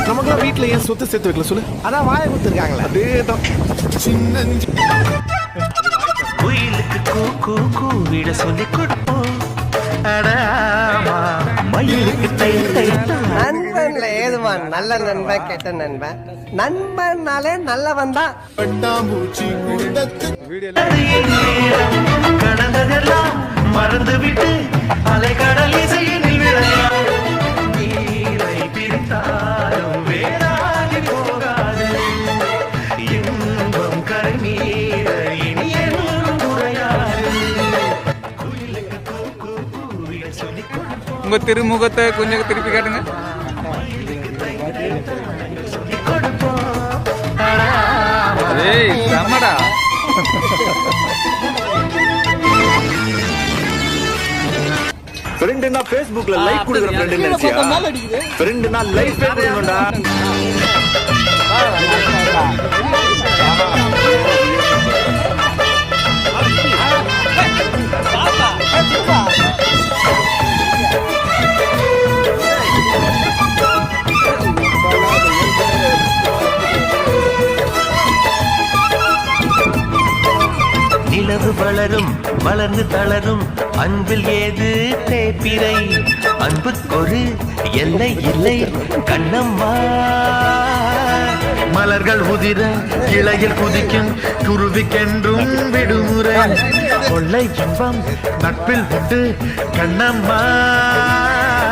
நமக்குலாம் வீட்டுல ஏன் சொத்து சேர்த்து வைக்கல சொல்லு. அதான் வாயை கொடுத்துருக்காங்களே. அதேதான். சின்ன குயிலுக்கு கூ கூவிட சொல்லி கொடுப்போம். மயிலுக்கு நண்பன்ல ஏதுமா நல்ல நண்பன் கெட்ட நண்பன். நண்பன்னாலே நல்லவன் தான். கடந்ததெல்லாம் மறந்து விட்டு அலைக்கடல் இசையில் நீரை பிரித்தாலும் வேறாகி போகாது. இன்பம் கரை மீற இனி என்னும் குறையாது. குயிலுக்கு கூவிட சொல்லி கொடுப்போம். உங்க திருமுகத்தை கொஞ்சம் திருப்பி காட்டுங்க. ஏய் சமடா. ஃப்ரெண்ட்னா Facebookல லைக் கொடுக்குற ஃப்ரெண்ட் நினைச்சியா? ஃப்ரெண்ட்னா லைஃபே கொடுக்கணும்டா. நிலவு வளரும் வளர்ந்து தளரும் அன்பில் ஏது தேப்பிரை. அன்புக்கொரு எல்லை இல்லை கண்ணம்மா. மலர்கள் உதிர இலையில் குதிக்கும் குருவிக்கென்றும் விடுமுறை. கொள்ளை இன்பம் நட்பில் உண்டு கண்ணம்மா.